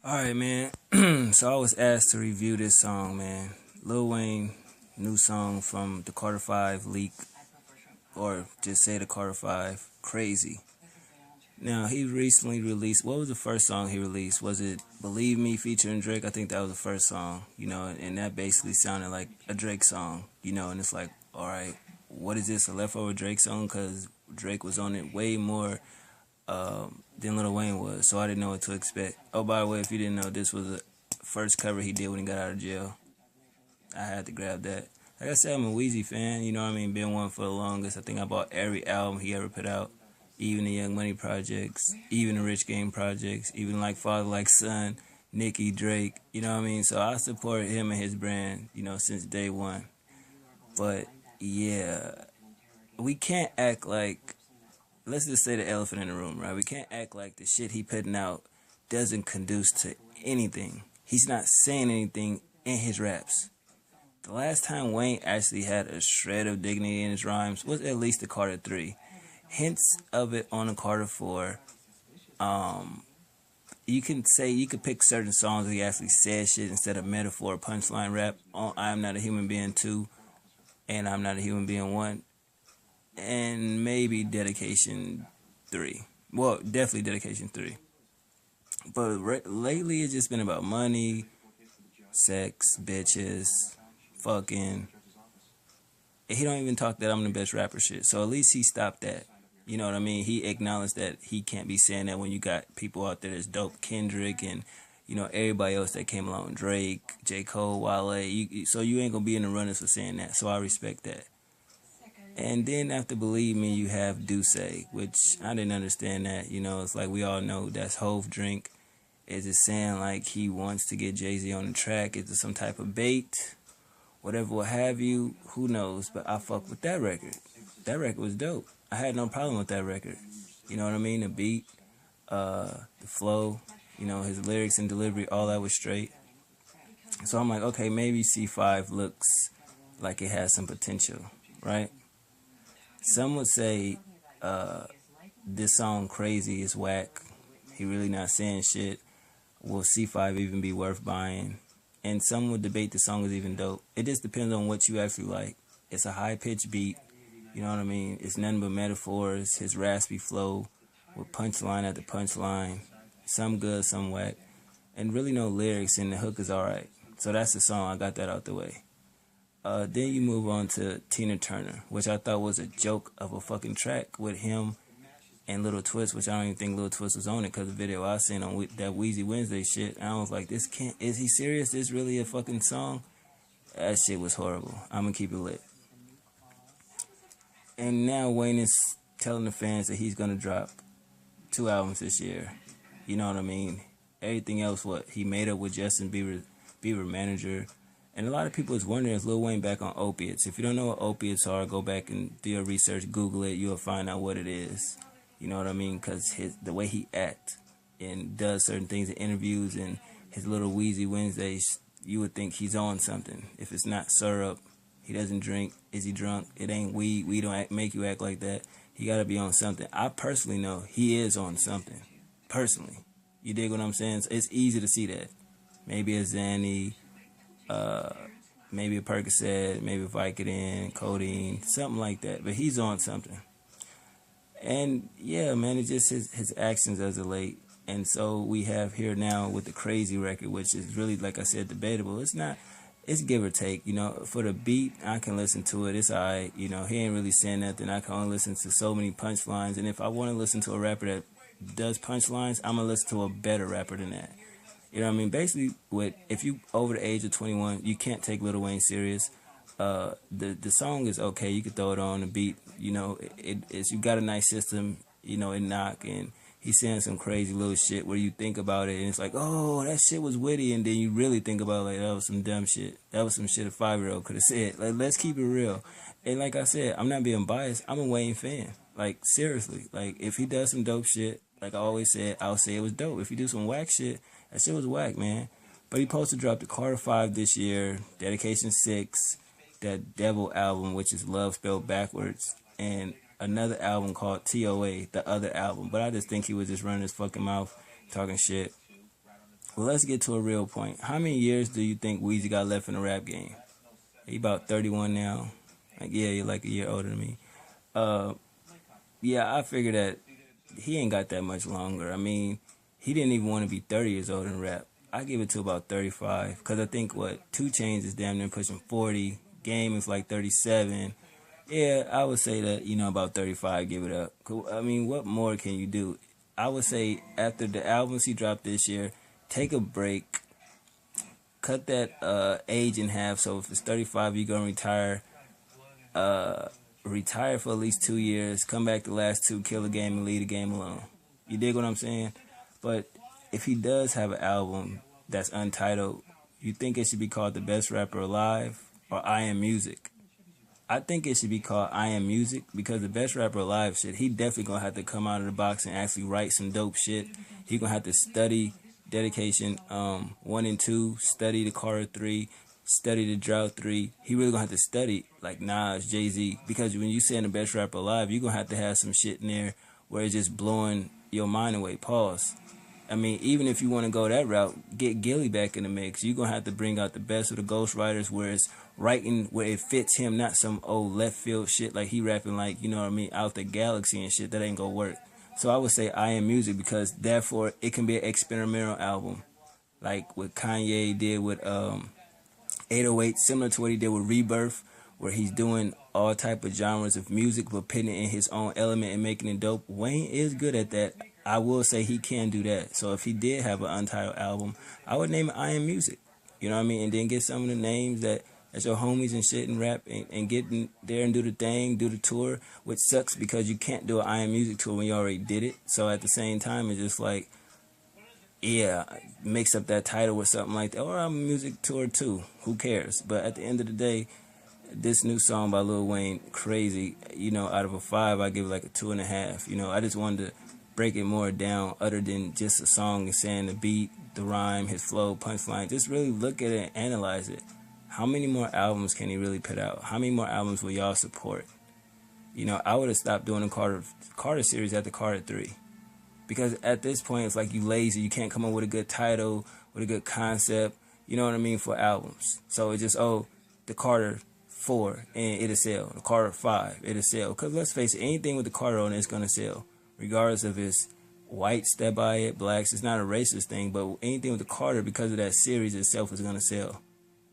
Alright, man. So I was asked to review this song, man. Lil Wayne, new song from the Carter 5 leak, or just say the Carter 5, Krazy. Now, he recently released, what was the first song he released? Was it Believe Me featuring Drake? I think that was the first song, and that basically sounded like a Drake song, and it's like, alright, what is this, a leftover Drake song? Because Drake was on it way more than Lil Wayne was, so I didn't know what to expect. Oh, by the way, if you didn't know, this was the first cover he did when he got out of jail. I had to grab that. Like I said, I'm a Weezy fan, been one for the longest. I think I bought every album he ever put out, even the Young Money projects, even the Rich Game projects, even like Father Like Son, Nicki, Drake, So I support him and his brand, since day one. But yeah, we can't act like, let's just say the elephant in the room, right? We can't act like the shit he putting out doesn't conduce to anything. He's not saying anything in his raps. The last time Wayne actually had a shred of dignity in his rhymes was at least the Carter 3. Hints of it on the Carter 4. You could pick certain songs where he actually said shit instead of metaphor or punchline rap on I Am Not a Human Being 2 and I'm Not a Human Being 1. And maybe Dedication 3. Well, definitely Dedication 3. But lately it's just been about money, sex, bitches, fucking. He don't even talk that I'm the best rapper shit. So at least he stopped that. You know what I mean? He acknowledged that he can't be saying that when you got people out there that's dope. Kendrick and, everybody else that came along. Drake, J. Cole, Wale. So you ain't going to be in the runners for saying that. So I respect that. And then after Believe Me, you have Duce, which I didn't understand that. It's like we all know that's Hove drink. Is it saying like he wants to get Jay-Z on the track? Is it some type of bait? Whatever will have you, who knows? But I fuck with that record. That record was dope. I had no problem with that record. You know what I mean? The beat, the flow, his lyrics and delivery, all that was straight. So I'm like, okay, maybe C5 looks like it has some potential, right? Some would say this song Krazy is whack. He really not saying shit. Will C5 even be worth buying? And some would debate the song is even dope. It just depends on what you actually like. It's a high-pitched beat. You know what I mean? It's nothing but metaphors. His raspy flow with punchline after punchline. Some good, some whack. And really no lyrics, and the hook is alright. So that's the song. I got that out the way. Then you move on to Tina Turner, which I thought was a joke of a fucking track with him and Little Twist, which I don't even think Little Twist was on it because the video I seen on that Weezy Wednesday shit, and I was like, is he serious? This really a fucking song? That shit was horrible. I'm gonna keep it lit. And now Wayne is telling the fans that he's gonna drop 2 albums this year. You know what I mean? Everything else, what? He made up with Justin Bieber manager. And a lot of people is wondering, is Lil Wayne back on opiates? If you don't know what opiates are, go back and do your research, Google it, you'll find out what it is. You know what I mean? Because the way he acts and does certain things in interviews and his little Wheezy Wednesdays, you would think he's on something. If it's not syrup, he doesn't drink, is he drunk? It ain't weed, we don't make you act like that. He got to be on something. I personally know he is on something, personally. You dig what I'm saying? So it's easy to see that. Maybe a Xanny, maybe a Percocet, maybe Vicodin, codeine, something like that. But he's on something. And yeah, man, it's just his actions as of late. And so we have here now with the Krazy record, which is really, like I said, debatable. It's give or take. For the beat, I can listen to it. It's alright. He ain't really saying nothing. I can only listen to so many punchlines. And if I want to listen to a rapper that does punchlines, I'm going to listen to a better rapper than that. You know what I mean? Basically, if you over the age of 21, you can't take Lil Wayne serious. The song is okay. You can throw it on the beat. It's you got a nice system. It knock, and he's saying some crazy little shit where you think about it and it's like, oh, that shit was witty, and then you really think about it, like, that was some dumb shit. That was some shit a 5-year-old could have said. Like, let's keep it real. And like I said, I'm not being biased. I'm a Wayne fan. Like, seriously. Like, if he does some dope shit, like I always said, I'll say it was dope. If he do some whack shit, that shit was whack, man. But he supposed to drop the Carter 5 this year, Dedication 6, that Devil album, which is love spelled backwards, and another album called TOA, the other album. But I just think he was just running his fucking mouth, talking shit. Well, let's get to a real point. How many years do you think Weezy got left in the rap game? He about 31 now. Like, yeah, you're like a year older than me. Uh, yeah, I figured that he ain't got that much longer. I mean, he didn't even want to be 30 years old in rap. I give it to about 35 because I think what 2 Chainz is damn near pushing 40. Game is like 37. Yeah, I would say that about 35. Give it up. I mean, what more can you do? I would say after the albums he dropped this year, take a break, cut that age in half. So if it's 35, you're gonna retire. Retire for at least 2 years. Come back the last two, kill the game, and leave the game alone. You dig what I'm saying? But if he does have an album that's untitled, you think it should be called The Best Rapper Alive or I Am Music? I think it should be called I Am Music because The Best Rapper Alive shit, he definitely gonna have to come out of the box and actually write some dope shit. He gonna have to study Dedication 1 and 2, study the Carter 3, study the Drought 3. He really gonna have to study like Nas, Jay-Z, because when you saying The Best Rapper Alive, you gonna have to have some shit in there where it's just blowing your mind away. Pause. I mean, even if you want to go that route, get Gilly back in the mix. You're going to have to bring out the best of the ghostwriters where it's writing where it fits him, not some old left field shit like he rapping like, you know what I mean, out the galaxy and shit. That ain't going to work. So I would say I Am Music because therefore it can be an experimental album like what Kanye did with 808, similar to what he did with Rebirth, where he's doing all type of genres of music but putting it in his own element and making it dope. Wayne is good at that. I will say he can do that. So if he did have an untitled album, I would name it I Am Music. You know what I mean? And then get some of the names that's your homies and shit and rap and get in there and do the thing, do the tour, which sucks because you can't do an I Am Music tour when you already did it. So at the same time, it's just like, yeah, mix up that title with something like that. Or I'm a music tour too. Who cares? But at the end of the day, this new song by Lil Wayne, Krazy, out of a 5, I give it like a 2.5. I just wanted to break it more down other than just a song and saying the beat, the rhyme, his flow, punchline. Just really look at it and analyze it. How many more albums can he really put out? How many more albums will y'all support? I would have stopped doing the Carter series at the Carter 3. Because at this point, it's like you lazy. You can't come up with a good title, with a good concept, you know what I mean, for albums. So it's just, the Carter 4, and it'll sell. The Carter 5, it'll sell. Because let's face it, anything with the Carter on it is going to sell. Regardless if it's whites that buy it, blacks. It's not a racist thing, but anything with the Carter, because of that series itself, is going to sell.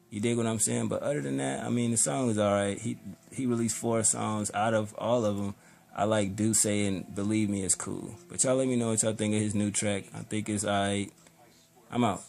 You dig what I'm saying? But other than that, I mean, the song is all right. He released 4 songs. Out of all of them, I like Do Say and Believe Me is cool. But y'all let me know what y'all think of his new track. I think it's all right. I'm out.